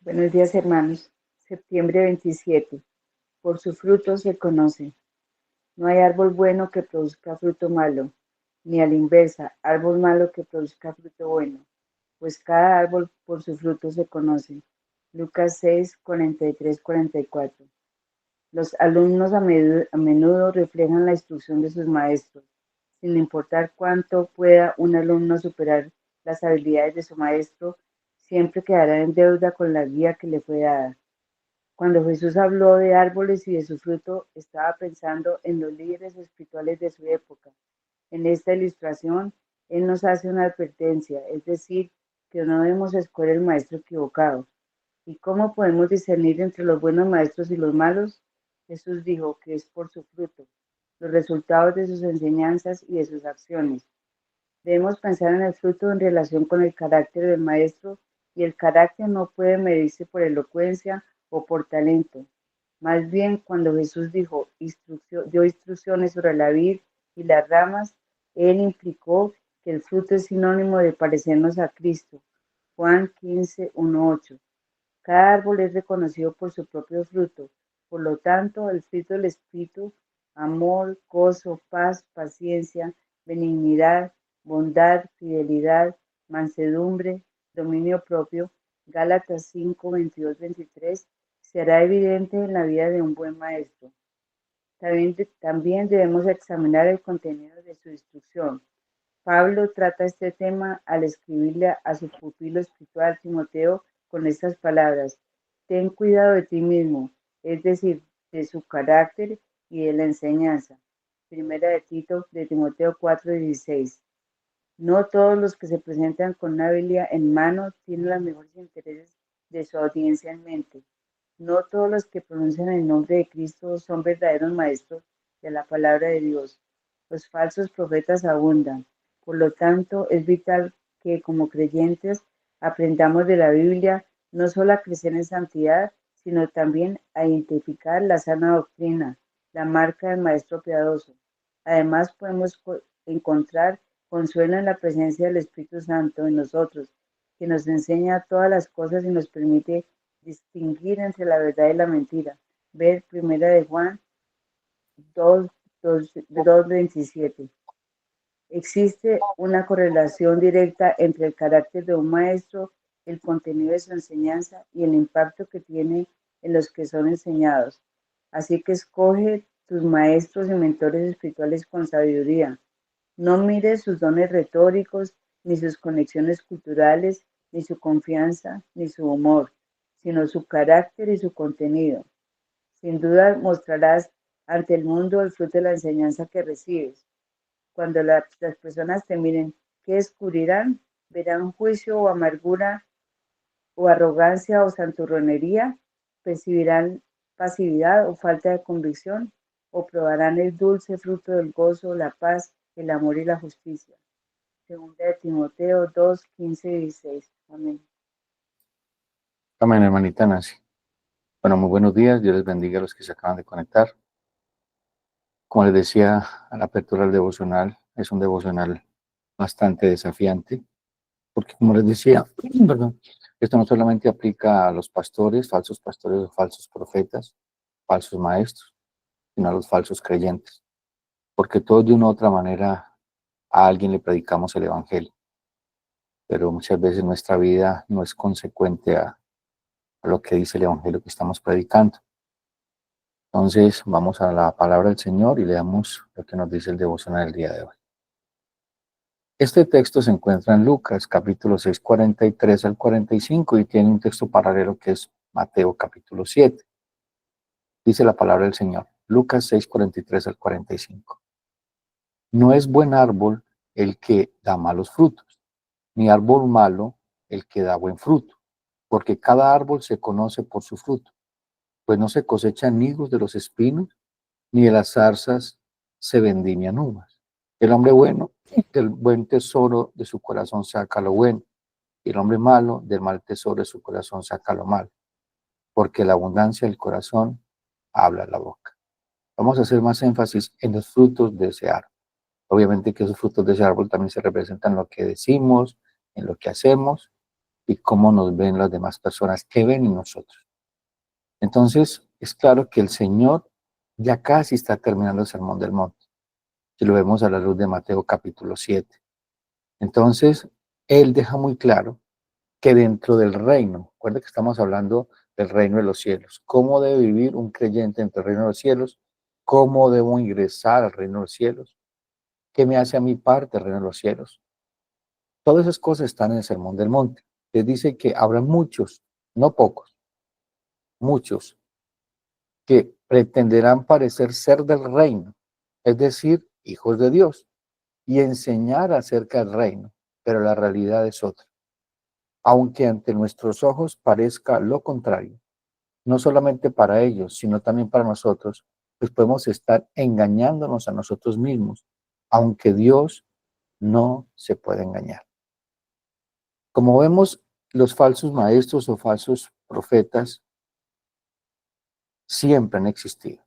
Buenos días, hermanos. Septiembre 27. Por su fruto se conoce. No hay árbol bueno que produzca fruto malo, ni a la inversa, árbol malo que produzca fruto bueno, pues cada árbol por su fruto se conoce. Lucas 6, 43, 44. Los alumnos a menudo reflejan la instrucción de sus maestros, sin importar cuánto pueda un alumno superar las habilidades de su maestro, siempre quedará en deuda con la guía que le fue dada. Cuando Jesús habló de árboles y de su fruto, estaba pensando en los líderes espirituales de su época. En esta ilustración, Él nos hace una advertencia, es decir, que no debemos escoger el maestro equivocado. ¿Y cómo podemos discernir entre los buenos maestros y los malos? Jesús dijo que es por su fruto, los resultados de sus enseñanzas y de sus acciones. Debemos pensar en el fruto en relación con el carácter del maestro, y el carácter no puede medirse por elocuencia o por talento. Más bien, cuando Jesús dio instrucciones sobre la vid y las ramas, él implicó que el fruto es sinónimo de parecernos a Cristo. Juan 15, 1, 8. Cada árbol es reconocido por su propio fruto. Por lo tanto, el fruto del Espíritu, amor, gozo, paz, paciencia, benignidad, bondad, fidelidad, mansedumbre, dominio propio, Gálatas 5, 22, 23, será evidente en la vida de un buen maestro. También debemos examinar el contenido de su instrucción. Pablo trata este tema al escribirle a su pupilo espiritual Timoteo con estas palabras: ten cuidado de ti mismo, es decir, de su carácter y de la enseñanza. Primera de Timoteo 4:16. No todos los que se presentan con una Biblia en mano tienen los mejores intereses de su audiencia en mente. No todos los que pronuncian el nombre de Cristo son verdaderos maestros de la palabra de Dios. Los falsos profetas abundan. Por lo tanto, es vital que como creyentes aprendamos de la Biblia no solo a crecer en santidad, sino también a identificar la sana doctrina, la marca del maestro piadoso. Además, podemos encontrar consuelo en la presencia del Espíritu Santo en nosotros, que nos enseña todas las cosas y nos permite distinguir entre la verdad y la mentira. Ver Primera de Juan 2:27. Existe una correlación directa entre el carácter de un maestro, el contenido de su enseñanza y el impacto que tiene en los que son enseñados. Así que escoge tus maestros y mentores espirituales con sabiduría. No mires sus dones retóricos, ni sus conexiones culturales, ni su confianza, ni su humor, sino su carácter y su contenido. Sin duda mostrarás ante el mundo el fruto de la enseñanza que recibes. Cuando las personas te miren, ¿qué descubrirán? ¿Verán juicio o amargura o arrogancia o santurronería? ¿Percibirán pasividad o falta de convicción? ¿O probarán el dulce fruto del gozo, la paz, el amor y la justicia? Segunda de Timoteo 2, 15 y 16. Amén. Amén, hermanita Nancy. Bueno, muy buenos días. Dios les bendiga a los que se acaban de conectar. Como les decía a la apertura del devocional, es un devocional bastante desafiante, porque como les decía, perdón, esto no solamente aplica a los pastores, falsos pastores o falsos profetas, falsos maestros, sino a los falsos creyentes, porque todos de una u otra manera a alguien le predicamos el evangelio, pero muchas veces nuestra vida no es consecuente a lo que dice el evangelio que estamos predicando. Entonces, vamos a la palabra del Señor y leamos lo que nos dice el devocional del día de hoy. Este texto se encuentra en Lucas, capítulo 6, 43 al 45, y tiene un texto paralelo que es Mateo, capítulo 7. Dice la palabra del Señor, Lucas 6, 43 al 45. No es buen árbol el que da malos frutos, ni árbol malo el que da buen fruto, porque cada árbol se conoce por su fruto, pues no se cosechan higos de los espinos, ni de las zarzas se vendimian uvas. El hombre bueno del buen tesoro de su corazón saca lo bueno, y el hombre malo del mal tesoro de su corazón saca lo malo, porque la abundancia del corazón habla la boca. Vamos a hacer más énfasis en los frutos de ese árbol. Obviamente que esos frutos de ese árbol también se representan en lo que decimos, en lo que hacemos, y cómo nos ven las demás personas, qué ven en nosotros. Entonces, es claro que el Señor ya casi está terminando el Sermón del Monte, si lo vemos a la luz de Mateo capítulo 7. Entonces, Él deja muy claro que dentro del reino, recuerda que estamos hablando del reino de los cielos, cómo debe vivir un creyente entre el reino de los cielos, cómo debo ingresar al reino de los cielos, qué me hace a mi parte del reino de los cielos. Todas esas cosas están en el Sermón del Monte. Les dice que habrá muchos, no pocos, muchos, que pretenderán parecer ser del reino, es decir, hijos de Dios, y enseñar acerca del reino, pero la realidad es otra. Aunque ante nuestros ojos parezca lo contrario, no solamente para ellos, sino también para nosotros, pues podemos estar engañándonos a nosotros mismos, aunque Dios no se puede engañar. Como vemos, los falsos maestros o falsos profetas siempre han existido.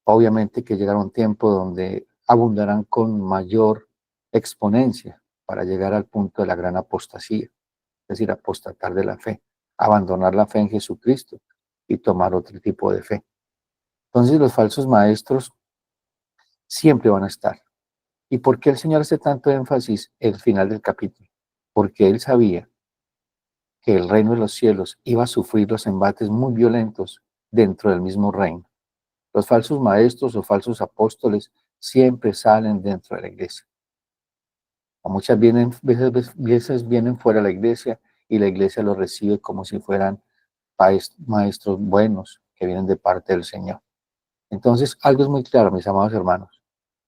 Obviamente que llegará un tiempo donde abundarán con mayor exponencia para llegar al punto de la gran apostasía, es decir, apostatar de la fe, abandonar la fe en Jesucristo y tomar otro tipo de fe. Entonces los falsos maestros siempre van a estar. ¿Y por qué el Señor hace tanto énfasis en el final del capítulo? Porque Él sabía que el reino de los cielos iba a sufrir los embates muy violentos dentro del mismo reino. Los falsos maestros o falsos apóstoles siempre salen dentro de la iglesia. O muchas veces vienen fuera de la iglesia y la iglesia los recibe como si fueran maestros buenos que vienen de parte del Señor. Entonces, algo es muy claro, mis amados hermanos.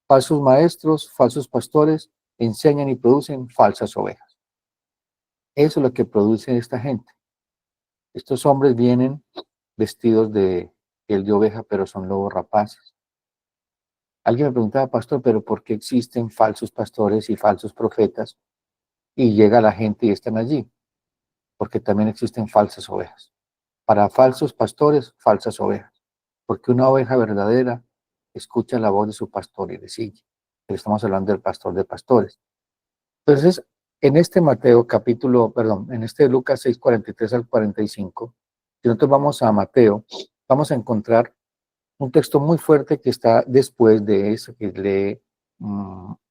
Falsos maestros, falsos pastores enseñan y producen falsas ovejas. Eso es lo que produce esta gente. Estos hombres vienen vestidos de piel de oveja, pero son lobos rapaces. Alguien me preguntaba, pastor, pero ¿por qué existen falsos pastores y falsos profetas? Y llega la gente y están allí. Porque también existen falsas ovejas. Para falsos pastores, falsas ovejas. Porque una oveja verdadera escucha la voz de su pastor y le sigue. Pero estamos hablando del pastor de pastores. Entonces, en este Mateo capítulo, perdón, en este Lucas 6, 43 al 45, si nosotros vamos a Mateo, vamos a encontrar un texto muy fuerte que está después de eso que lee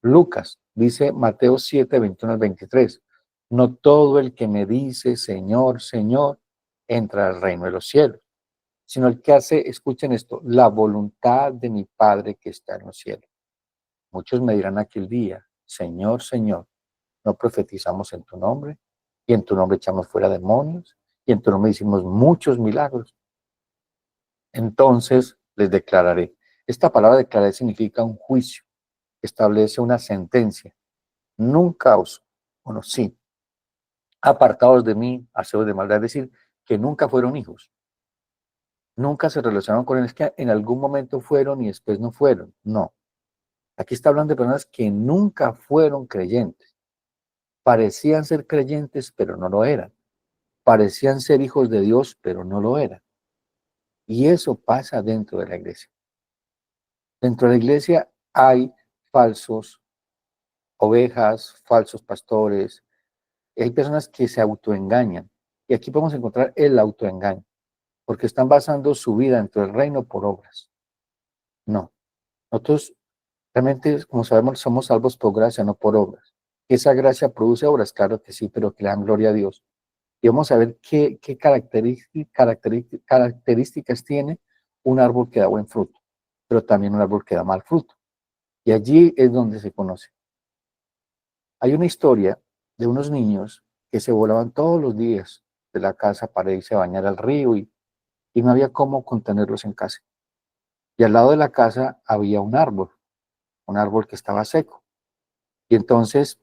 Lucas. Dice Mateo 7, 21 al 23. No todo el que me dice, Señor, Señor, entra al reino de los cielos, sino el que hace, escuchen esto, la voluntad de mi Padre que está en los cielos. Muchos me dirán aquel día, Señor, Señor, no profetizamos en tu nombre, y en tu nombre echamos fuera demonios, y en tu nombre hicimos muchos milagros. Entonces les declararé. Esta palabra declarar significa un juicio, establece una sentencia, nunca os, bueno, sí, apartados de mí, hacedores de maldad, es decir, que nunca fueron hijos, nunca se relacionaron con él, es que en algún momento fueron y después no fueron, no. Aquí está hablando de personas que nunca fueron creyentes, parecían ser creyentes, pero no lo eran, parecían ser hijos de Dios, pero no lo eran. Y eso pasa dentro de la iglesia. Dentro de la iglesia hay falsos ovejas, falsos pastores, hay personas que se autoengañan. Y aquí podemos encontrar el autoengaño, porque están basando su vida dentro del reino por obras. No, nosotros realmente, como sabemos, somos salvos por gracia, no por obras. ¿Esa gracia produce obras? Claro que sí, pero que le dan gloria a Dios. Y vamos a ver qué características tiene un árbol que da buen fruto, pero también un árbol que da mal fruto. Y allí es donde se conoce. Hay una historia de unos niños que se volaban todos los días de la casa para irse a bañar al río y no había cómo contenerlos en casa. Y al lado de la casa había un árbol que estaba seco. Y entonces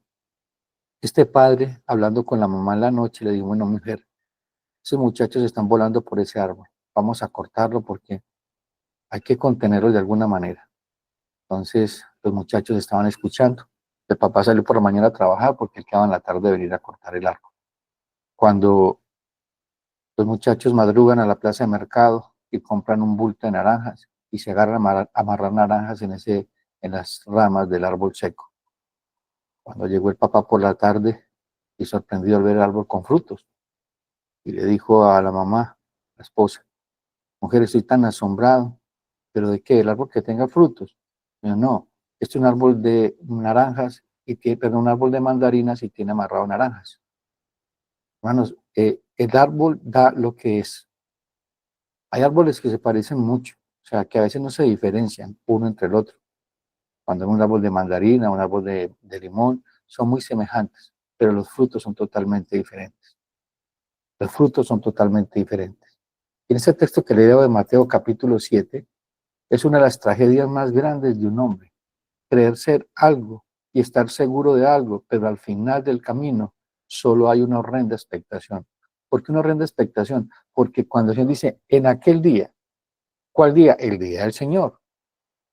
este padre, hablando con la mamá en la noche, le dijo, bueno, mujer, esos muchachos están volando por ese árbol, vamos a cortarlo porque hay que contenerlos de alguna manera. Entonces los muchachos estaban escuchando. El papá salió por la mañana a trabajar porque él quedaba en la tarde de venir a cortar el árbol. Cuando los muchachos madrugan a la plaza de mercado y compran un bulto de naranjas y se agarran a amarrar naranjas en las ramas del árbol seco. Cuando llegó el papá por la tarde, y sorprendido al ver el árbol con frutos. Y le dijo a la mamá, la esposa, mujer, estoy tan asombrado, pero ¿de qué? ¿El árbol que tenga frutos? Yo, no, este es un árbol de naranjas, y tiene, perdón, un árbol de mandarinas y tiene amarrado naranjas. Hermanos, el árbol da lo que es. Hay árboles que se parecen mucho, o sea, que a veces no se diferencian uno entre el otro. Cuando es un árbol de mandarina, un árbol de limón, son muy semejantes, pero los frutos son totalmente diferentes. Los frutos son totalmente diferentes. Y en ese texto que leo de Mateo capítulo 7, es una de las tragedias más grandes de un hombre. Creer ser algo y estar seguro de algo, pero al final del camino solo hay una horrenda expectación. ¿Por qué una horrenda expectación? Porque cuando Dios dice, en aquel día, ¿cuál día? El día del Señor.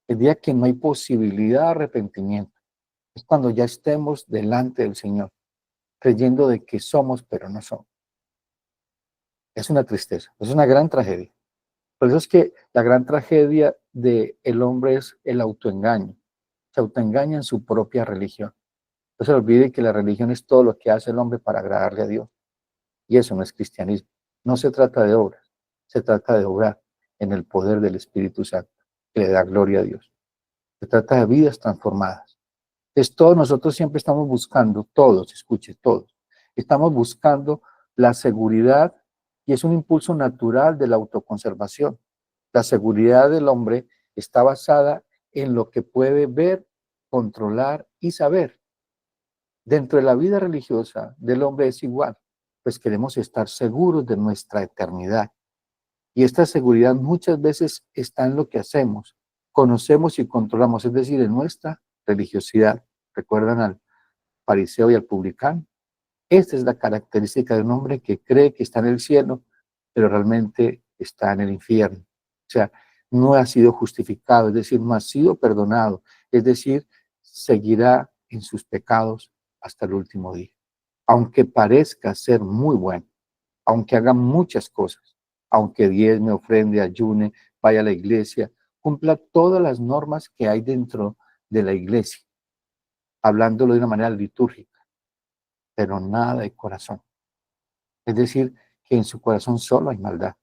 El día que no hay posibilidad de arrepentimiento. Es cuando ya estemos delante del Señor, creyendo de que somos, pero no somos. Es una tristeza, es una gran tragedia. Por eso es que la gran tragedia del hombre es el autoengaño. Se autoengaña en su propia religión. No se olvide que la religión es todo lo que hace el hombre para agradarle a Dios. Y eso no es cristianismo. No se trata de obras, se trata de obrar en el poder del Espíritu Santo, que le da gloria a Dios. Se trata de vidas transformadas. Entonces, todos nosotros siempre estamos buscando, todos, escuche, todos, estamos buscando la seguridad y es un impulso natural de la autoconservación. La seguridad del hombre está basada en lo que puede ver, controlar y saber. Dentro de la vida religiosa del hombre es igual, pues queremos estar seguros de nuestra eternidad. Y esta seguridad muchas veces está en lo que hacemos, conocemos y controlamos, es decir, en nuestra religiosidad. ¿Recuerdan al fariseo y al publicano? Esta es la característica de un hombre que cree que está en el cielo, pero realmente está en el infierno. O sea, no ha sido justificado, es decir, no ha sido perdonado, es decir, seguirá en sus pecados hasta el último día. Aunque parezca ser muy bueno, aunque haga muchas cosas, aunque diezme, ofrende, ayune, vaya a la iglesia, cumpla todas las normas que hay dentro de la iglesia, hablándolo de una manera litúrgica, pero nada de corazón. Es decir, que en su corazón solo hay maldad.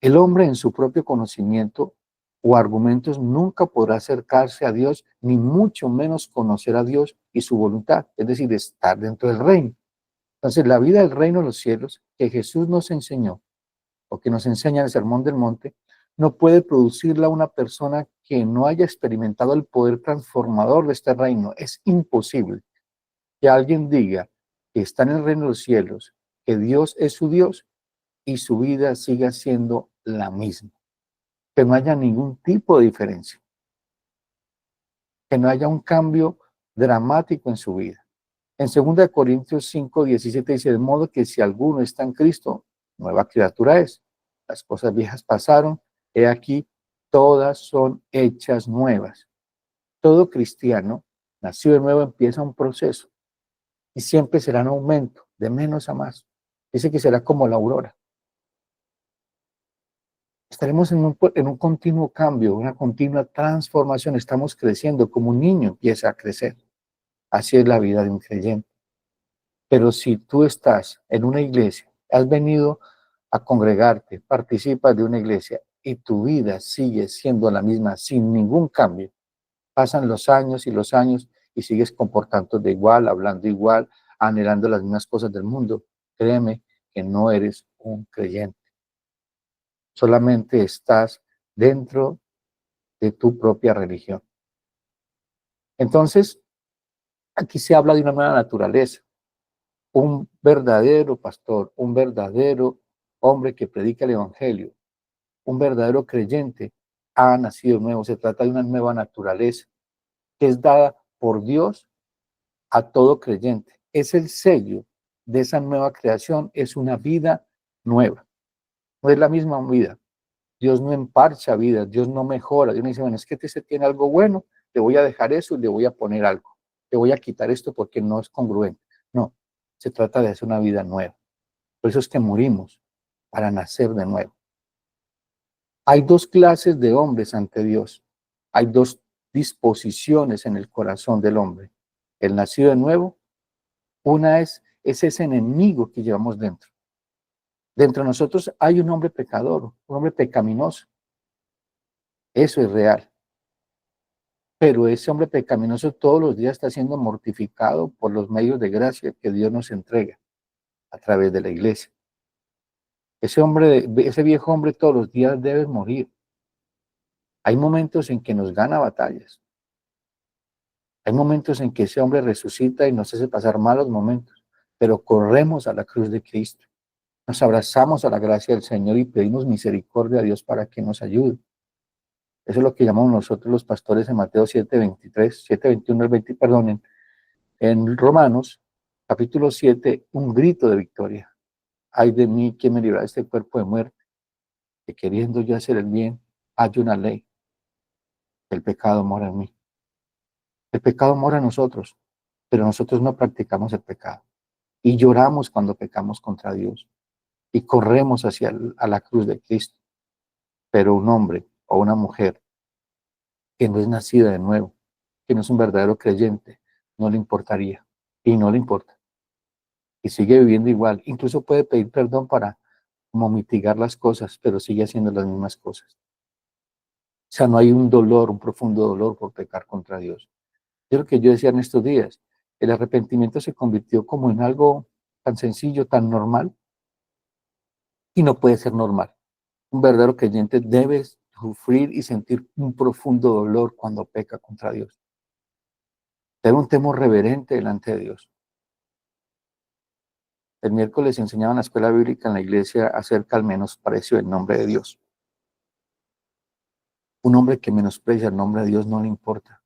El hombre en su propio conocimiento o argumentos nunca podrá acercarse a Dios, ni mucho menos conocer a Dios y su voluntad, es decir, estar dentro del reino. Entonces, la vida del reino de los cielos que Jesús nos enseñó, o que nos enseña en el Sermón del Monte, no puede producirla una persona que no haya experimentado el poder transformador de este reino. Es imposible que alguien diga que está en el reino de los cielos, que Dios es su Dios y su vida siga siendo la misma. Que no haya ningún tipo de diferencia. Que no haya un cambio dramático en su vida. En 2 Corintios 5, 17 dice, de modo que si alguno está en Cristo, nueva criatura es. Las cosas viejas pasaron, he aquí, todas son hechas nuevas. Todo cristiano nacido de nuevo empieza un proceso y siempre será un aumento, de menos a más. Dice que será como la aurora. Estaremos en un continuo cambio, una continua transformación. Estamos creciendo como un niño empieza a crecer. Así es la vida de un creyente. Pero si tú estás en una iglesia, has venido a congregarte, participas de una iglesia y tu vida sigue siendo la misma sin ningún cambio, pasan los años y sigues comportándote igual, hablando igual, anhelando las mismas cosas del mundo, créeme que no eres un creyente. Solamente estás dentro de tu propia religión. Entonces, aquí se habla de una nueva naturaleza. Un verdadero pastor, un verdadero hombre que predica el evangelio, un verdadero creyente ha nacido nuevo. Se trata de una nueva naturaleza que es dada por Dios a todo creyente. Es el sello de esa nueva creación, es una vida nueva. No es la misma vida. Dios no emparcha vidas, Dios no mejora. Dios no dice, bueno, es que este tiene algo bueno, le voy a dejar eso y le voy a poner algo. Le voy a quitar esto porque no es congruente. No, se trata de hacer una vida nueva. Por eso es que morimos, para nacer de nuevo. Hay dos clases de hombres ante Dios. Hay dos disposiciones en el corazón del hombre. El nacido de nuevo Una es ese enemigo que llevamos dentro. Dentro de nosotros hay un hombre pecador, un hombre pecaminoso. Eso es real. Pero ese hombre pecaminoso todos los días está siendo mortificado por los medios de gracia que Dios nos entrega a través de la iglesia. Ese viejo hombre todos los días debe morir. Hay momentos en que nos gana batallas. Hay momentos en que ese hombre resucita y nos hace pasar malos momentos, pero corremos a la cruz de Cristo. Nos abrazamos a la gracia del Señor y pedimos misericordia a Dios para que nos ayude. Eso es lo que llamamos nosotros los pastores en Mateo 7:23, 7:21 al 20, perdonen, en Romanos, capítulo 7, un grito de victoria. Ay de mí, ¿quién me librará de este cuerpo de muerte? Que queriendo yo hacer el bien, hay una ley. El pecado mora en mí. El pecado mora en nosotros, pero nosotros no practicamos el pecado. Y lloramos cuando pecamos contra Dios. Y corremos a la cruz de Cristo. Pero un hombre o una mujer que no es nacida de nuevo, que no es un verdadero creyente, no le importaría. Y no le importa. Y sigue viviendo igual. Incluso puede pedir perdón para como mitigar las cosas, pero sigue haciendo las mismas cosas. O sea, no hay un dolor, un profundo dolor por pecar contra Dios. Es lo que yo decía en estos días. El arrepentimiento se convirtió como en algo tan sencillo, tan normal, y no puede ser normal. Un verdadero creyente debe sufrir y sentir un profundo dolor cuando peca contra Dios. Tener un temor reverente delante de Dios. El miércoles enseñaba en la escuela bíblica en la iglesia acerca al menosprecio del nombre de Dios. Un hombre que menosprecia el nombre de Dios no le importa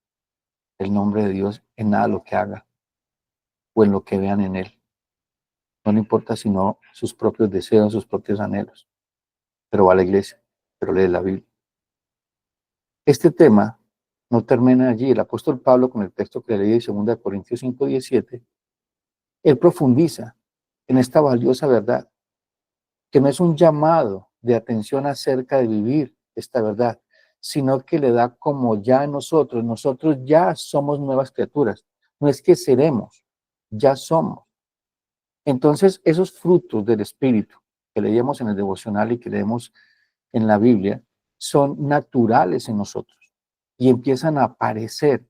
el nombre de Dios en nada lo que haga o en lo que vean en él. No le importa sino sus propios deseos, sus propios anhelos. Pero va a la iglesia, pero lee la Biblia. Este tema no termina allí. El apóstol Pablo, con el texto que leí de 2 Corintios 5:17, él profundiza en esta valiosa verdad, que no es un llamado de atención acerca de vivir esta verdad, sino que le da como ya a nosotros ya somos nuevas criaturas. No es que seremos, ya somos. Entonces, esos frutos del Espíritu que leíamos en el devocional y que leemos en la Biblia son naturales en nosotros y empiezan a aparecer,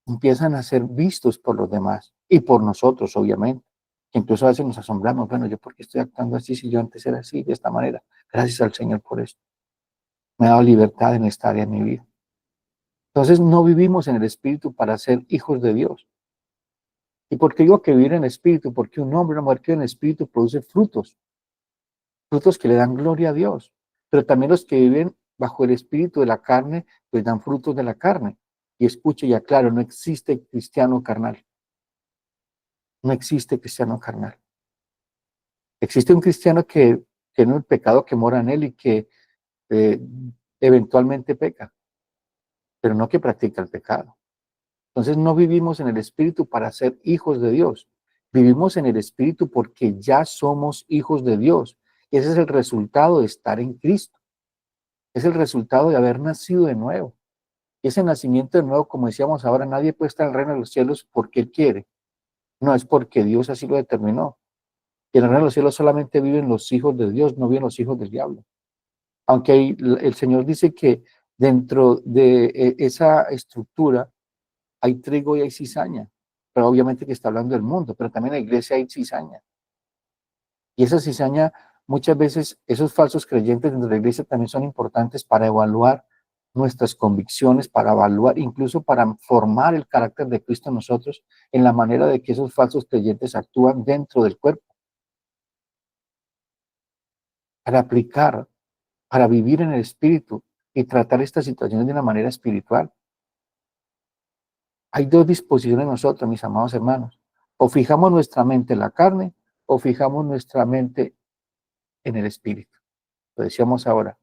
empiezan a ser vistos por los demás y por nosotros, obviamente. Incluso a veces nos asombramos, bueno, ¿yo por qué estoy actuando así si yo antes era así, de esta manera? Gracias al Señor por esto. Me ha dado libertad en esta área de mi vida. Entonces, no vivimos en el Espíritu para ser hijos de Dios. ¿Y por qué digo que vivir en el Espíritu? Porque un hombre, una mujer que vive en el Espíritu produce frutos, frutos que le dan gloria a Dios. Pero también los que viven bajo el espíritu de la carne, pues dan frutos de la carne. Y escuche y aclaro, no existe cristiano carnal. No existe cristiano carnal. Existe un cristiano que tiene el pecado que mora en él y que eh, eventualmente peca, pero no que practica el pecado. Entonces no vivimos en el espíritu para ser hijos de Dios. Vivimos en el espíritu porque ya somos hijos de Dios. Y ese es el resultado de estar en Cristo. Es el resultado de haber nacido de nuevo. Y ese nacimiento de nuevo, como decíamos ahora, nadie puede estar en el reino de los cielos porque Él quiere. No, es porque Dios así lo determinó. Y en el reino de los cielos solamente viven los hijos de Dios, no viven los hijos del diablo. Aunque el Señor dice que dentro de esa estructura hay trigo y hay cizaña. Pero obviamente que está hablando del mundo, pero también en la iglesia hay cizaña. Y esa cizaña, muchas veces, esos falsos creyentes dentro de la iglesia también son importantes para evaluar nuestras convicciones, para evaluar, incluso para formar el carácter de Cristo en nosotros, en la manera de que esos falsos creyentes actúan dentro del cuerpo, para aplicar, para vivir en el espíritu y tratar estas situaciones de una manera espiritual. Hay dos disposiciones en nosotros, mis amados hermanos. O fijamos nuestra mente en la carne, o fijamos nuestra mente en el espíritu. Lo decíamos ahora.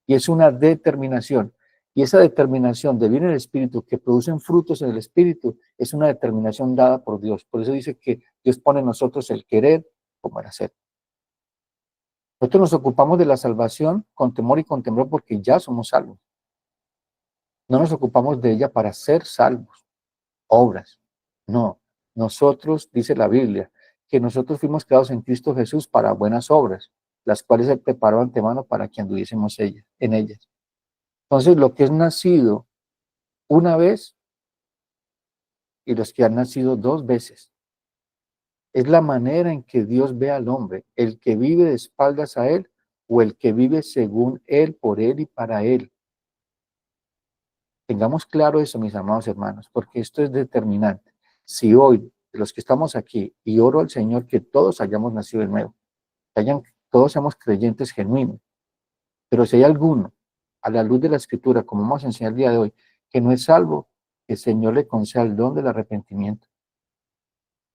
Y es una determinación. Y esa determinación de vivir en el espíritu, que producen frutos en el espíritu, es una determinación dada por Dios. Por eso dice que Dios pone en nosotros el querer como el hacer. Nosotros nos ocupamos de la salvación con temor y con temor porque ya somos salvos. No nos ocupamos de ella para ser salvos, obras. No, Nosotros, dice la Biblia, que nosotros fuimos creados en Cristo Jesús para buenas obras, las cuales Él preparó antemano para que anduviésemos en ellas. Entonces, lo que es nacido una vez y los que han nacido dos veces, es la manera en que Dios ve al hombre, el que vive de espaldas a Él o el que vive según Él, por Él y para Él. Tengamos claro eso, mis amados hermanos, porque esto es determinante. Si hoy, de los que estamos aquí, y oro al Señor que todos hayamos nacido de nuevo, todos seamos creyentes genuinos, pero si hay alguno, a la luz de la Escritura, como vamos a enseñar el día de hoy, que no es salvo, que el Señor le conceda el don del arrepentimiento.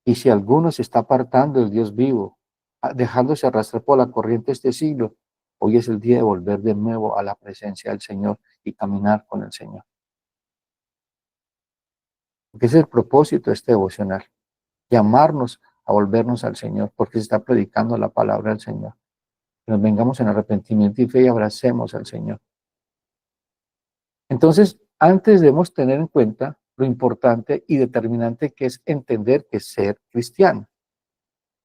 Y si alguno se está apartando del Dios vivo, dejándose arrastrar por la corriente de este siglo, hoy es el día de volver de nuevo a la presencia del Señor y caminar con el Señor. Porque ese es el propósito de este devocional, llamarnos a volvernos al Señor, porque se está predicando la palabra del Señor. Que nos vengamos en arrepentimiento y fe y abracemos al Señor. Entonces, antes debemos tener en cuenta lo importante y determinante que es entender que ser cristiano.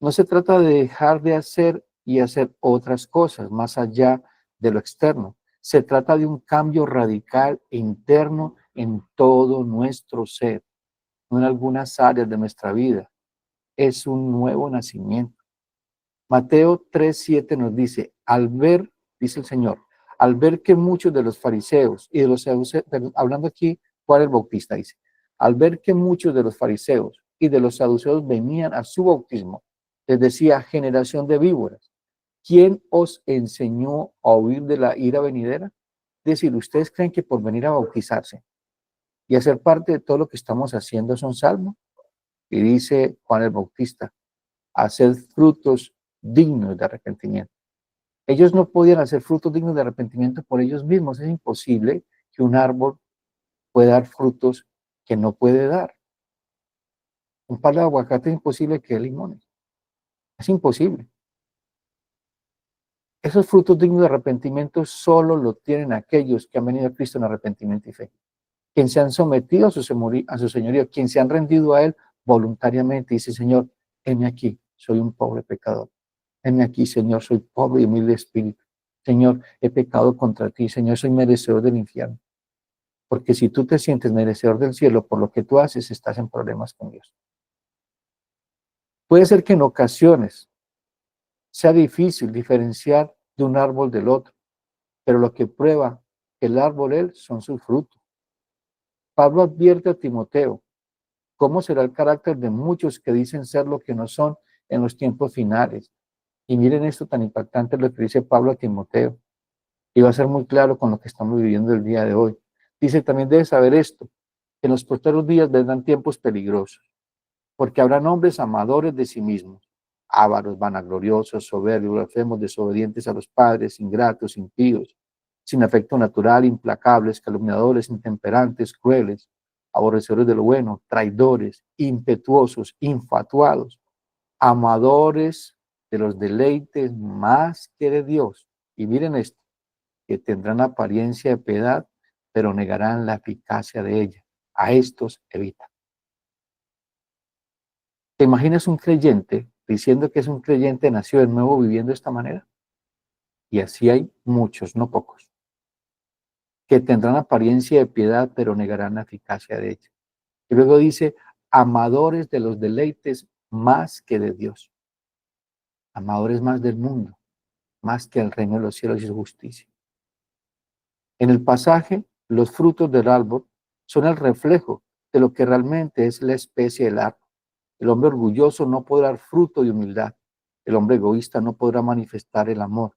No se trata de dejar de hacer y hacer otras cosas más allá de lo externo. Se trata de un cambio radical e interno en todo nuestro ser, no en algunas áreas de nuestra vida. Es un nuevo nacimiento. Mateo 3:7 nos dice, dice el Señor, al ver que muchos de los fariseos y de los saduceos, hablando aquí, Juan el Bautista dice, al ver que muchos de los fariseos y de los saduceos venían a su bautismo, les decía, generación de víboras, ¿quién os enseñó a huir de la ira venidera? Es decir, ¿ustedes creen que por venir a bautizarse y hacer parte de todo lo que estamos haciendo son salvos? Y dice Juan el Bautista, hacer frutos dignos de arrepentimiento. Ellos no podían hacer frutos dignos de arrepentimiento por ellos mismos. Es imposible que un árbol pueda dar frutos que no puede dar. Un palo de aguacate es imposible que dé limones. Es imposible. Esos frutos dignos de arrepentimiento solo lo tienen aquellos que han venido a Cristo en arrepentimiento y fe. Quien se han sometido a su señorío, quien se han rendido a Él voluntariamente, dice, Señor, heme aquí, soy un pobre pecador. Heme aquí, Señor, soy pobre y humilde de espíritu. Señor, he pecado contra ti. Señor, soy merecedor del infierno. Porque si tú te sientes merecedor del cielo por lo que tú haces, estás en problemas con Dios. Puede ser que en ocasiones sea difícil diferenciar de un árbol del otro, pero lo que prueba el árbol él son sus frutos. Pablo advierte a Timoteo cómo será el carácter de muchos que dicen ser lo que no son en los tiempos finales. Y miren esto tan impactante lo que dice Pablo a Timoteo. Y va a ser muy claro con lo que estamos viviendo el día de hoy. Dice, también debes saber esto, que en los posteriores días vendrán tiempos peligrosos, porque habrán hombres amadores de sí mismos, ávaros, vanagloriosos, soberbios, blasfemos, desobedientes a los padres, ingratos, impíos, sin afecto natural, implacables, calumniadores, intemperantes, crueles, aborrecedores de lo bueno, traidores, impetuosos, infatuados, amadores de los deleites más que de Dios. Y miren esto, que tendrán apariencia de piedad, pero negarán la eficacia de ella. A estos evita. ¿Te imaginas un creyente diciendo que es un creyente nacido de nuevo viviendo de esta manera? Y así hay muchos, no pocos, que tendrán apariencia de piedad, pero negarán la eficacia de ella. Y luego dice, amadores de los deleites más que de Dios. Amadores más del mundo, más que el reino de los cielos y su justicia. En el pasaje, los frutos del árbol son el reflejo de lo que realmente es la especie del árbol. El hombre orgulloso no podrá dar fruto de humildad. El hombre egoísta no podrá manifestar el amor.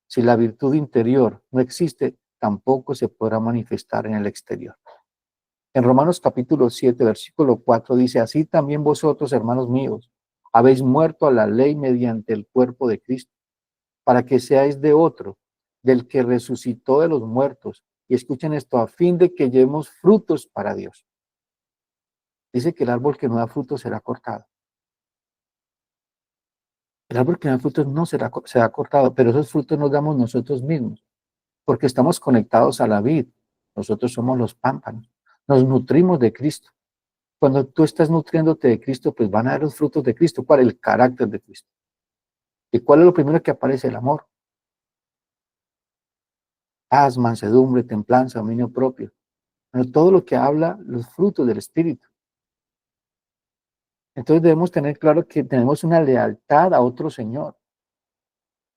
Si la virtud interior no existe, tampoco se podrá manifestar en el exterior. En Romanos capítulo 7, versículo 4 dice, así también vosotros, hermanos míos, habéis muerto a la ley mediante el cuerpo de Cristo, para que seáis de otro, del que resucitó de los muertos. Y escuchen esto, a fin de que llevemos frutos para Dios. Dice que el árbol que no da frutos será cortado. El árbol que no da frutos no será cortado, pero esos frutos nos damos nosotros mismos, porque estamos conectados a la vid. Nosotros somos los pámpanos. Nos nutrimos de Cristo. Cuando tú estás nutriéndote de Cristo, pues van a dar los frutos de Cristo. ¿Cuál? El carácter de Cristo. ¿Y cuál es lo primero que aparece? El amor. Paz, mansedumbre, templanza, dominio propio. Bueno, todo lo que habla los frutos del Espíritu. Entonces debemos tener claro que tenemos una lealtad a otro Señor.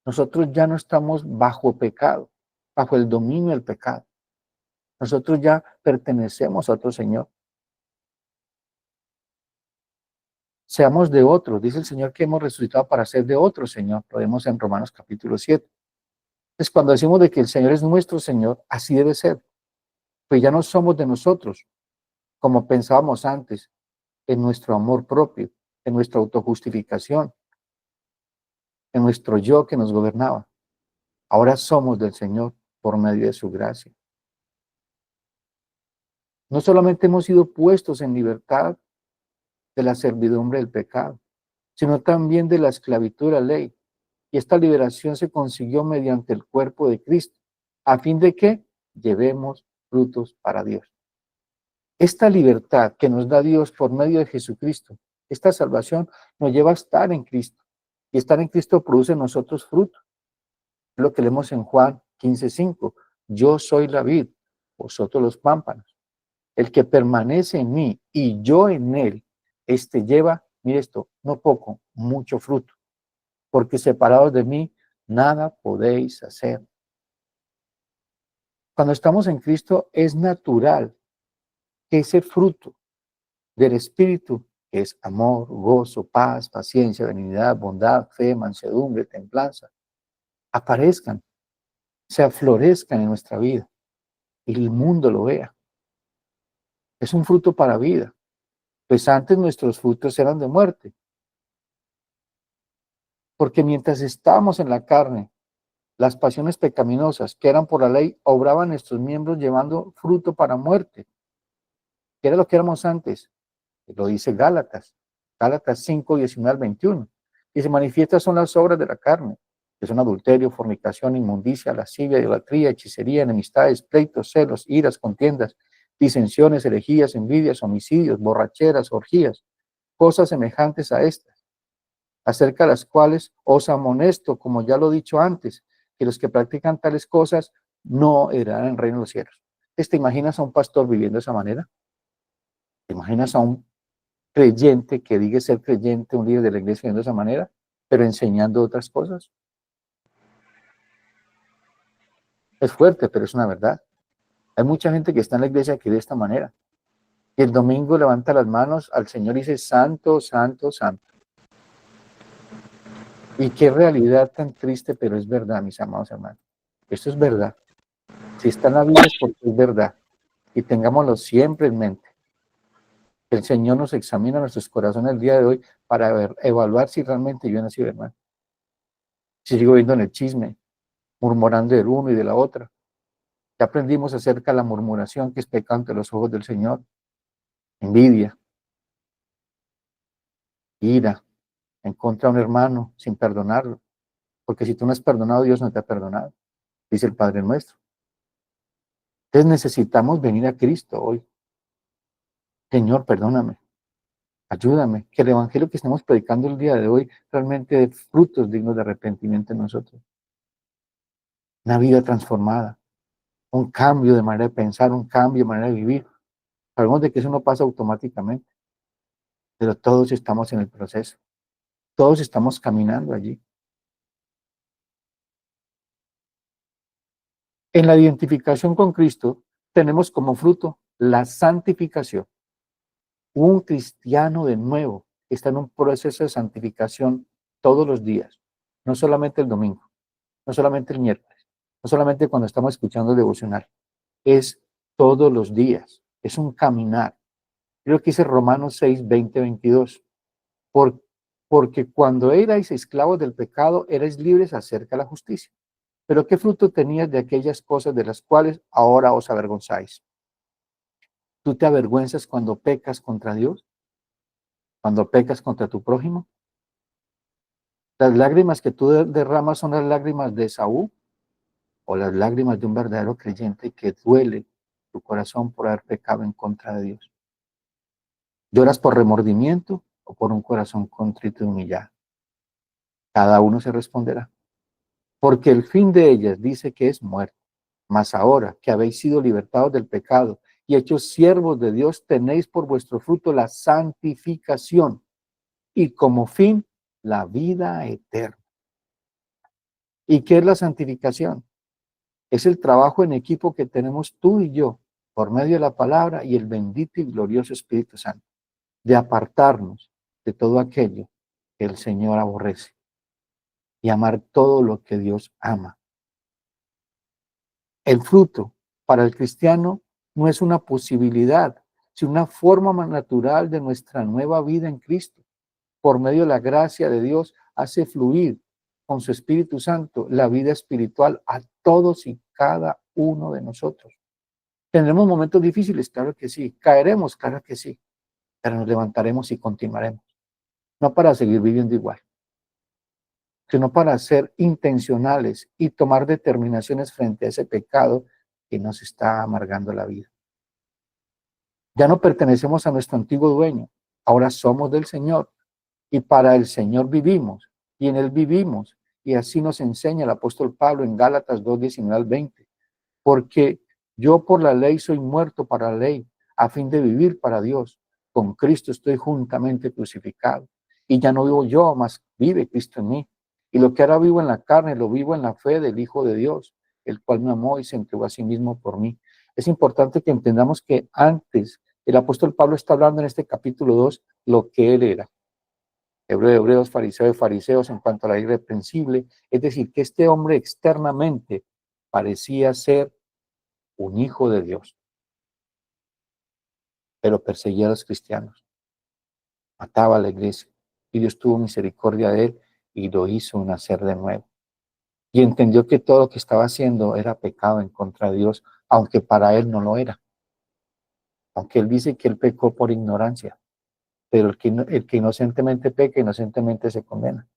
Nosotros ya no estamos bajo pecado, bajo el dominio del pecado. Nosotros ya pertenecemos a otro Señor. Seamos de otro. Dice el Señor que hemos resucitado para ser de otro Señor. Lo vemos en Romanos capítulo 7. Entonces, cuando decimos de que el Señor es nuestro Señor, así debe ser. Pues ya no somos de nosotros, como pensábamos antes, en nuestro amor propio, en nuestra autojustificación, en nuestro yo que nos gobernaba. Ahora somos del Señor por medio de su gracia. No solamente hemos sido puestos en libertad de la servidumbre del pecado, sino también de la esclavitud de la ley. Y esta liberación se consiguió mediante el cuerpo de Cristo, a fin de que llevemos frutos para Dios. Esta libertad que nos da Dios por medio de Jesucristo, esta salvación nos lleva a estar en Cristo. Y estar en Cristo produce en nosotros fruto. Es lo que leemos en Juan 15:5. Yo soy la vid, vosotros los pámpanos. El que permanece en mí y yo en él, este lleva, mire esto, no poco, mucho fruto. Porque separados de mí, nada podéis hacer. Cuando estamos en Cristo, es natural que ese fruto del Espíritu, que es amor, gozo, paz, paciencia, benignidad, bondad, fe, mansedumbre, templanza, aparezcan, se aflorezcan en nuestra vida y el mundo lo vea. Es un fruto para vida. Pues antes nuestros frutos eran de muerte. Porque mientras estábamos en la carne, las pasiones pecaminosas que eran por la ley obraban nuestros miembros llevando fruto para muerte. ¿Qué era lo que éramos antes? Lo dice Gálatas. Gálatas 5:19-21. Y se manifiestan son las obras de la carne, que son adulterio, fornicación, inmundicia, lascivia, idolatría, hechicería, enemistades, pleitos, celos, iras, contiendas, disensiones, herejías, envidias, homicidios, borracheras, orgías, cosas semejantes a estas, acerca de las cuales os amonesto, como ya lo he dicho antes, que los que practican tales cosas no heredarán el reino de los cielos. ¿Te imaginas a un pastor viviendo de esa manera? ¿Te imaginas a un creyente que diga ser creyente, un líder de la iglesia viviendo de esa manera, pero enseñando otras cosas? Es fuerte, pero es una verdad. Hay mucha gente que está en la iglesia que de esta manera. Y el domingo levanta las manos al Señor y dice, santo, santo, santo. Y qué realidad tan triste, pero es verdad, mis amados hermanos. Esto es verdad. Si está en la Biblia es porque es verdad. Y tengámoslo siempre en mente. El Señor nos examina nuestros corazones el día de hoy para evaluar si realmente yo nací, hermano. Si sigo viendo en el chisme, murmurando del uno y de la otra. Ya aprendimos acerca de la murmuración, que es pecado ante los ojos del Señor. Envidia, ira, en contra de un hermano sin perdonarlo. Porque si tú no has perdonado, Dios no te ha perdonado, dice el Padre nuestro. Entonces necesitamos venir a Cristo hoy. Señor, perdóname, ayúdame, que el evangelio que estamos predicando el día de hoy realmente dé frutos dignos de arrepentimiento en nosotros. Una vida transformada, un cambio de manera de pensar, un cambio de manera de vivir. Sabemos de que eso no pasa automáticamente, pero todos estamos en el proceso, todos estamos caminando allí. En la identificación con Cristo tenemos como fruto la santificación. Un cristiano de nuevo está en un proceso de santificación todos los días, no solamente el domingo, no solamente el miércoles, no solamente cuando estamos escuchando el devocional, es todos los días, es un caminar. Creo que dice Romanos 6:20-22, porque cuando erais esclavos del pecado, erais libres acerca de la justicia. Pero ¿qué fruto tenías de aquellas cosas de las cuales ahora os avergonzáis? ¿Tú te avergüenzas cuando pecas contra Dios? ¿Cuando pecas contra tu prójimo? ¿Las lágrimas que tú derramas son las lágrimas de Esaú o las lágrimas de un verdadero creyente que duele tu corazón por haber pecado en contra de Dios? ¿Lloras por remordimiento o por un corazón contrito y humillado? Cada uno se responderá. Porque el fin de ellas dice que es muerte. Mas ahora que habéis sido libertados del pecado y hechos siervos de Dios, tenéis por vuestro fruto la santificación y como fin la vida eterna. ¿Y qué es la santificación? Es el trabajo en equipo que tenemos tú y yo por medio de la palabra y el bendito y glorioso Espíritu Santo, de apartarnos de todo aquello que el Señor aborrece y amar todo lo que Dios ama. El fruto para el cristiano no es una posibilidad, sino una forma más natural de nuestra nueva vida en Cristo. Por medio de la gracia de Dios, hace fluir con su Espíritu Santo la vida espiritual a todos y cada uno de nosotros. ¿Tendremos momentos difíciles? Claro que sí. ¿Caeremos? Claro que sí. Pero nos levantaremos y continuaremos. No para seguir viviendo igual, sino para ser intencionales y tomar determinaciones frente a ese pecado que nos está amargando la vida. Ya no pertenecemos a nuestro antiguo dueño, ahora somos del Señor y para el Señor vivimos y en Él vivimos. Y así nos enseña el apóstol Pablo en Gálatas 2:19-20. Porque yo por la ley soy muerto para la ley, a fin de vivir para Dios. Con Cristo estoy juntamente crucificado. Y ya no vivo yo, mas vive Cristo en mí. Y lo que ahora vivo en la carne, lo vivo en la fe del Hijo de Dios, el cual me amó y se entregó a sí mismo por mí. Es importante que entendamos que antes el apóstol Pablo está hablando en este capítulo 2 lo que él era. Hebreo de hebreos, fariseo de fariseos en cuanto a la irreprensible. Es decir, que este hombre externamente parecía ser un hijo de Dios, pero perseguía a los cristianos, mataba a la iglesia, y Dios tuvo misericordia de él y lo hizo nacer de nuevo. Y entendió que todo lo que estaba haciendo era pecado en contra de Dios, aunque para él no lo era. Aunque él dice que él pecó por ignorancia, pero el que inocentemente peca, inocentemente se condena.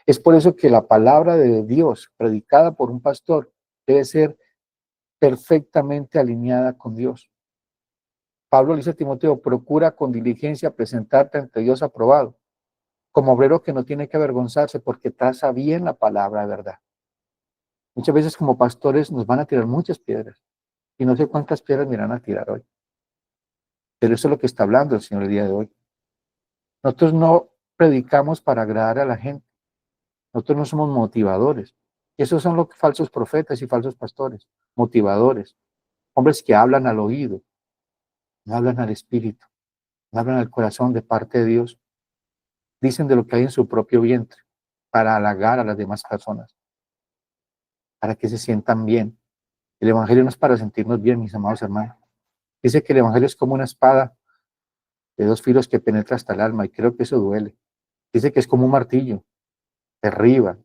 Es por eso que la palabra de Dios, predicada por un pastor, debe ser perfectamente alineada con Dios. Pablo le dice a Timoteo, procura con diligencia presentarte ante Dios aprobado, como obrero que no tiene que avergonzarse porque traza bien la palabra de verdad. Muchas veces como pastores nos van a tirar muchas piedras y no sé cuántas piedras me irán a tirar hoy. Pero eso es lo que está hablando el Señor el día de hoy. Nosotros no predicamos para agradar a la gente. Nosotros no somos motivadores. Esos son los falsos profetas y falsos pastores, motivadores, hombres que hablan al oído, no hablan al espíritu, no hablan al corazón de parte de Dios. Dicen de lo que hay en su propio vientre para halagar a las demás personas, para que se sientan bien. El Evangelio no es para sentirnos bien, mis amados hermanos. Dice que el Evangelio es como una espada de dos filos que penetra hasta el alma y creo que eso duele. Dice que es como un martillo, derriba,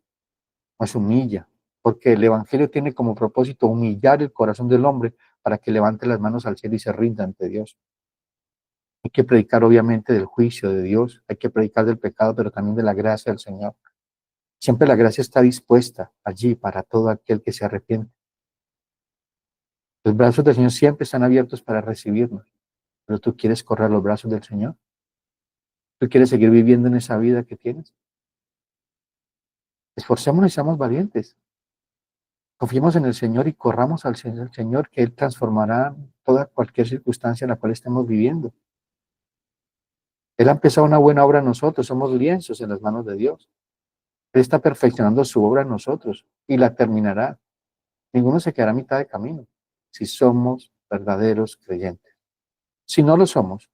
nos humilla, porque el Evangelio tiene como propósito humillar el corazón del hombre para que levante las manos al cielo y se rinda ante Dios. Hay que predicar obviamente del juicio de Dios, hay que predicar del pecado, pero también de la gracia del Señor. Siempre la gracia está dispuesta allí para todo aquel que se arrepiente. Los brazos del Señor siempre están abiertos para recibirnos, pero tú quieres correr los brazos del Señor. Tú quieres seguir viviendo en esa vida que tienes. Esforcémonos y seamos valientes. Confiemos en el Señor y corramos al Señor, que Él transformará toda cualquier circunstancia en la cual estemos viviendo. Él ha empezado una buena obra en nosotros, somos lienzos en las manos de Dios. Él está perfeccionando su obra en nosotros y la terminará. Ninguno se quedará a mitad de camino si somos verdaderos creyentes. Si no lo somos,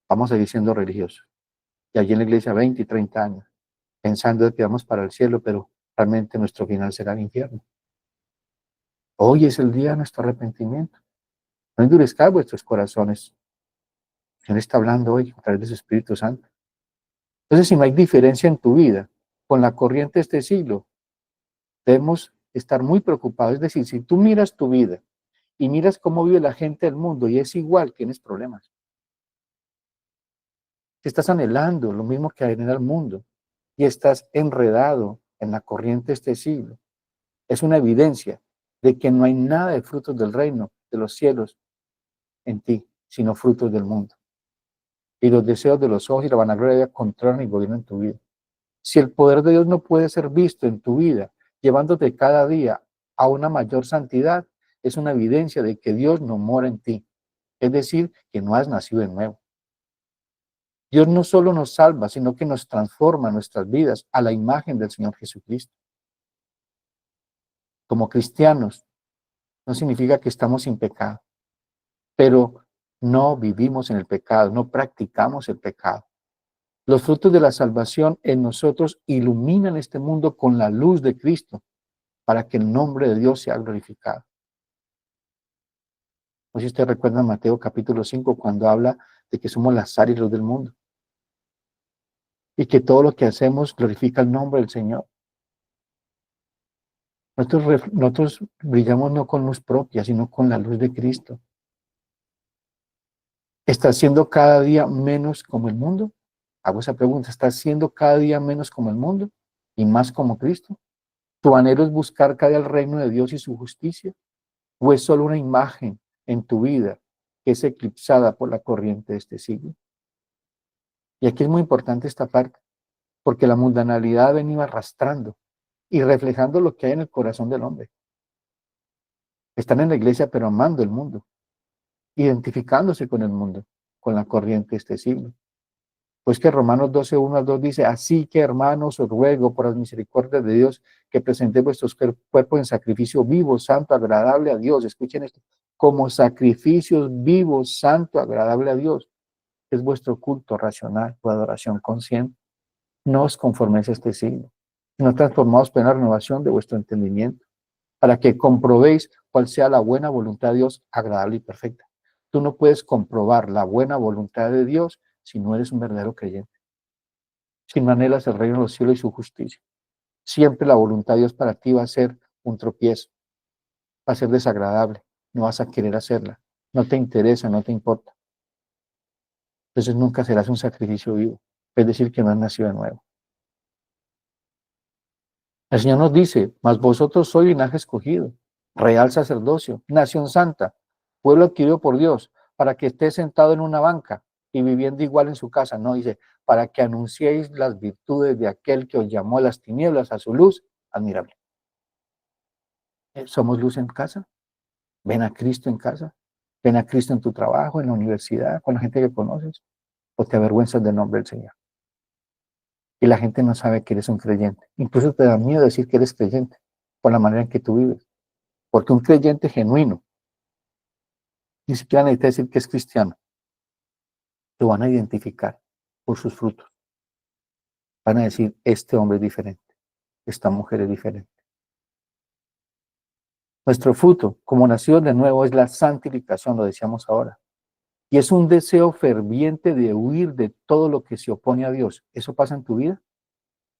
vamos a seguir siendo religiosos. Y allí en la iglesia 20 y 30 años, pensando que vamos para el cielo, pero realmente nuestro final será el infierno. Hoy es el día de nuestro arrepentimiento. No endurezcáis vuestros corazones. El Señor está hablando hoy a través de su Espíritu Santo. Entonces, si no hay diferencia en tu vida con la corriente de este siglo, debemos estar muy preocupados. Es decir, si tú miras tu vida y miras cómo vive la gente del mundo y es igual, tienes problemas. Si estás anhelando lo mismo que anhela el mundo y estás enredado en la corriente de este siglo, es una evidencia de que no hay nada de frutos del reino de los cielos en ti, sino frutos del mundo. y los deseos de los ojos y la vanagloria de la vida controlan y gobiernan tu vida. Si el poder de Dios no puede ser visto en tu vida, llevándote cada día a una mayor santidad, es una evidencia de que Dios no mora en ti. Es decir, que no has nacido de nuevo. Dios no solo nos salva, sino que nos transforma nuestras vidas a la imagen del Señor Jesucristo. Como cristianos, no significa que estamos sin pecado, pero no vivimos en el pecado, no practicamos el pecado. Los frutos de la salvación en nosotros iluminan este mundo con la luz de Cristo para que el nombre de Dios sea glorificado. No sé si usted recuerda Mateo capítulo 5 cuando habla de que somos la sal y luz del mundo y que todo lo que hacemos glorifica el nombre del Señor. Nosotros brillamos no con luz propia, sino con la luz de Cristo. ¿Estás siendo cada día menos como el mundo? Hago esa pregunta. ¿Estás siendo cada día menos como el mundo y más como Cristo? ¿Tu anhelo es buscar cada día el reino de Dios y su justicia? ¿O es solo una imagen en tu vida que es eclipsada por la corriente de este siglo? Y aquí es muy importante esta parte, porque la mundanalidad ha venido arrastrando y reflejando lo que hay en el corazón del hombre. Están en la iglesia, pero amando el mundo, identificándose con el mundo, con la corriente de este siglo. Pues que Romanos 12, 1 al 2 dice, así que hermanos, os ruego por las misericordias de Dios que presentéis vuestros cuerpos en sacrificio vivo, santo, agradable a Dios. Escuchen esto, como sacrificios vivos, santo, agradable a Dios. Es vuestro culto racional, tu adoración consciente. No os conforméis a este siglo, sino transformaos por la renovación de vuestro entendimiento, para que comprobéis cuál sea la buena voluntad de Dios, agradable y perfecta. Tú no puedes comprobar la buena voluntad de Dios si no eres un verdadero creyente. Si no anhelas el reino de los cielos y su justicia. Siempre la voluntad de Dios para ti va a ser un tropiezo, va a ser desagradable, no vas a querer hacerla, no te interesa, no te importa. Entonces nunca serás un sacrificio vivo, es decir, que no has nacido de nuevo. El Señor nos dice, mas vosotros sois linaje escogido, real sacerdocio, nación santa, pueblo adquirido por Dios, para que esté sentado en una banca y viviendo igual en su casa. No, dice, para que anunciéis las virtudes de aquel que os llamó a las tinieblas, a su luz admirable. ¿Somos luz en casa? ¿Ven a Cristo en casa? ¿Ven a Cristo en tu trabajo, en la universidad, con la gente que conoces? ¿O te avergüenzas del nombre del Señor? Y la gente no sabe que eres un creyente. Incluso te da miedo decir que eres creyente por la manera en que tú vives. Porque un creyente genuino ni siquiera necesita decir que es cristiano. Lo van a identificar por sus frutos. Van a decir, este hombre es diferente, esta mujer es diferente. Nuestro fruto, como nacidos de nuevo, es la santificación, lo decíamos ahora. Y es un deseo ferviente de huir de todo lo que se opone a Dios. ¿Eso pasa en tu vida?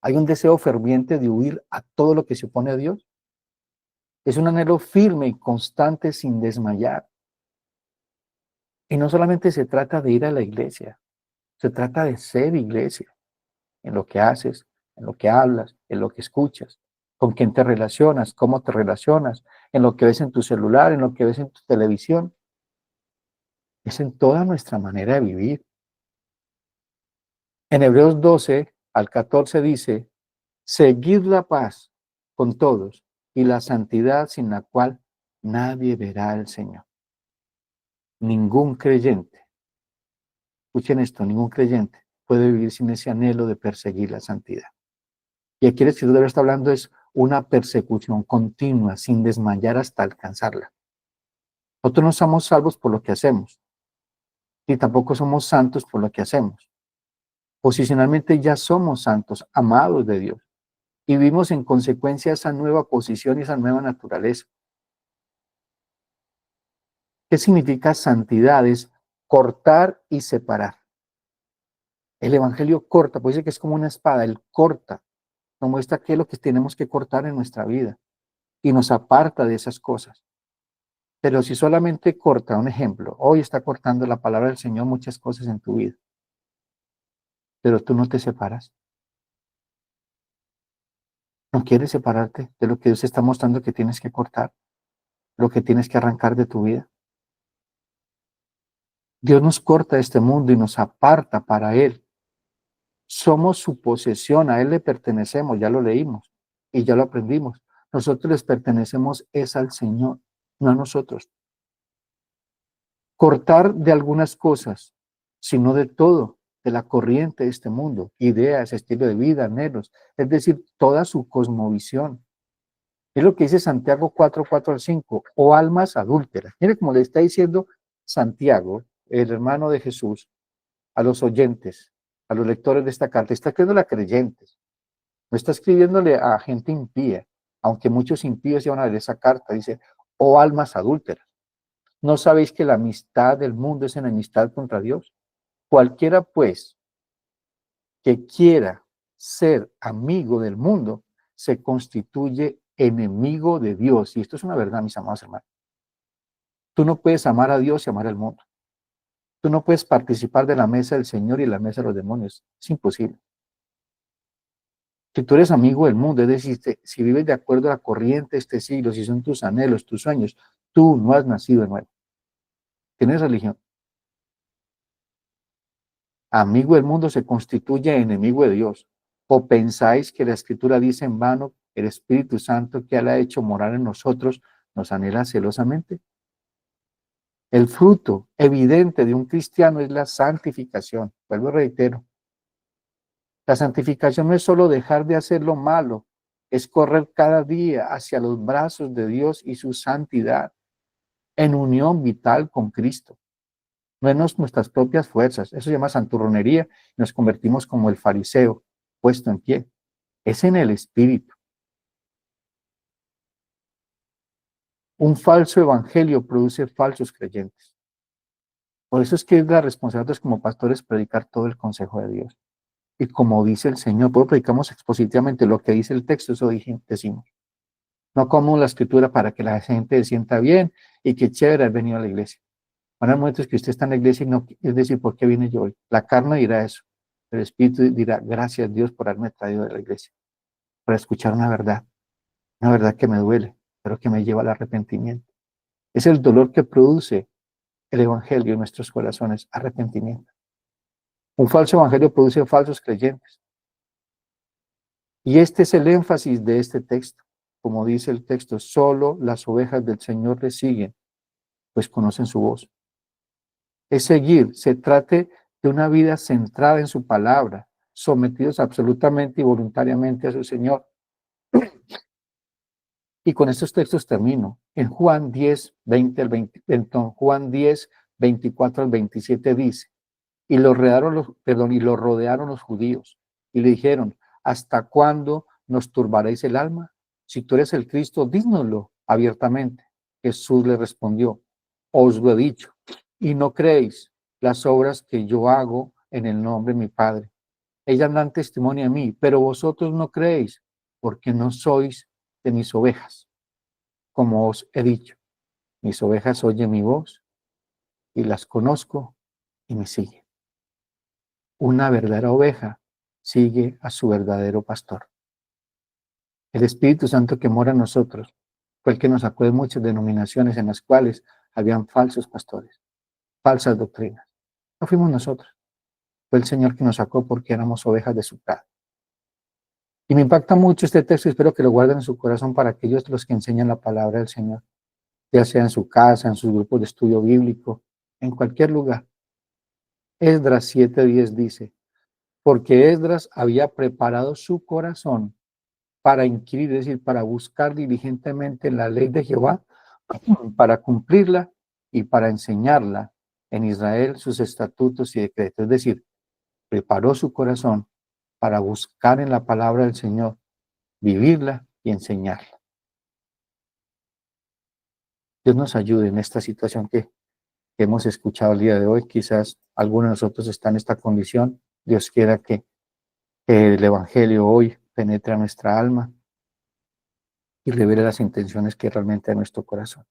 ¿Hay un deseo ferviente de huir a todo lo que se opone a Dios? Es un anhelo firme y constante sin desmayar. Y no solamente se trata de ir a la iglesia, se trata de ser iglesia, en lo que haces, en lo que hablas, en lo que escuchas, con quién te relacionas, cómo te relacionas, en lo que ves en tu celular, en lo que ves en tu televisión. Es en toda nuestra manera de vivir. En Hebreos 12 al 14 dice, seguid la paz con todos y la santidad sin la cual nadie verá al Señor. Ningún creyente, escuchen esto, ningún creyente puede vivir sin ese anhelo de perseguir la santidad. Y aquí el escritor está hablando es una persecución continua, sin desmayar hasta alcanzarla. Nosotros no somos salvos por lo que hacemos, ni tampoco somos santos por lo que hacemos. Posicionalmente ya somos santos, amados de Dios, y vivimos en consecuencia esa nueva posición y esa nueva naturaleza. ¿Qué significa santidad? Es cortar y separar. El Evangelio corta, pues dice que es como una espada, él corta, nos muestra qué es lo que tenemos que cortar en nuestra vida y nos aparta de esas cosas. Pero si solamente corta, un ejemplo, hoy está cortando la palabra del Señor muchas cosas en tu vida, pero tú no te separas, no quieres separarte de lo que Dios está mostrando que tienes que cortar, lo que tienes que arrancar de tu vida. Dios nos corta de este mundo y nos aparta para Él. Somos su posesión, a Él le pertenecemos, ya lo leímos y ya lo aprendimos. Nosotros les pertenecemos es al Señor, no a nosotros. Cortar de algunas cosas, sino de todo, de la corriente de este mundo, ideas, estilo de vida, anhelos, es decir, toda su cosmovisión. Es lo que dice Santiago 4, al 5, o almas adúlteras. Mire cómo le está diciendo Santiago, el hermano de Jesús, a los oyentes, a los lectores de esta carta. Está escribiéndole a creyentes, no está escribiéndole a gente impía, aunque muchos impíos iban a leer esa carta. Dice, o almas adúlteras. ¿No sabéis que la amistad del mundo es enemistad contra Dios? Cualquiera, pues, que quiera ser amigo del mundo, se constituye enemigo de Dios. Y esto es una verdad, mis amados hermanos. Tú no puedes amar a Dios y amar al mundo. Tú no puedes participar de la mesa del Señor y la mesa de los demonios. Es imposible. Si tú eres amigo del mundo, es decir, si vives de acuerdo a la corriente de este siglo, si son tus anhelos, tus sueños, tú no has nacido de nuevo. Tienes religión. Amigo del mundo se constituye enemigo de Dios. ¿O pensáis que la Escritura dice en vano, el Espíritu Santo que Él ha hecho morar en nosotros nos anhela celosamente? El fruto evidente de un cristiano es la santificación. Vuelvo y reitero. La santificación no es solo dejar de hacer lo malo, es correr cada día hacia los brazos de Dios y su santidad en unión vital con Cristo. No en nuestras propias fuerzas. Eso se llama santurronería. Nos convertimos como el fariseo puesto en pie. Es en el Espíritu. Un falso evangelio produce falsos creyentes. Por eso es que es la responsabilidad como pastores predicar todo el consejo de Dios. Y como dice el Señor, pues predicamos expositivamente lo que dice el texto, eso decimos. No como la escritura para que la gente se sienta bien y que chévere haber venido a la iglesia. Van a haber momentos que usted está en la iglesia y no, es decir, ¿por qué vine yo hoy? La carne dirá eso. El Espíritu dirá, gracias Dios por haberme traído de la iglesia, para escuchar una verdad que me duele, pero que me lleva al arrepentimiento. Es el dolor que produce el Evangelio en nuestros corazones, arrepentimiento. Un falso Evangelio produce falsos creyentes. Y este es el énfasis de este texto. Como dice el texto, solo las ovejas del Señor le siguen, pues conocen su voz. Es seguir, se trate de una vida centrada en su palabra, sometidos absolutamente y voluntariamente a su Señor. Y con estos textos termino. En Juan 10, 20 al 20, Juan 10, 24 al 27 dice, y lo rodearon los judíos y le dijeron, ¿hasta cuándo nos turbaréis el alma? Si tú eres el Cristo, dínoslo abiertamente. Jesús le respondió, os lo he dicho, y no creéis las obras que yo hago en el nombre de mi Padre. Ellas dan testimonio a mí, pero vosotros no creéis, porque no sois de mis ovejas. Como os he dicho, mis ovejas oyen mi voz y las conozco y me siguen. Una verdadera oveja sigue a su verdadero pastor. El Espíritu Santo que mora en nosotros fue el que nos sacó de muchas denominaciones en las cuales habían falsos pastores, falsas doctrinas. No fuimos nosotros, fue el Señor que nos sacó porque éramos ovejas de su prado. Y me impacta mucho este texto y espero que lo guarden en su corazón para aquellos los que enseñan la palabra del Señor, ya sea en su casa, en sus grupos de estudio bíblico, en cualquier lugar. Esdras 7:10 dice, porque Esdras había preparado su corazón para inquirir, es decir, para buscar diligentemente la ley de Jehová, para cumplirla y para enseñarla en Israel sus estatutos y decretos. Es decir, preparó su corazón para buscar en la palabra del Señor, vivirla y enseñarla. Dios nos ayude en esta situación que hemos escuchado el día de hoy. Quizás algunos de nosotros están en esta condición. Dios quiera que el Evangelio hoy penetre a nuestra alma y revele las intenciones que realmente hay en nuestro corazón.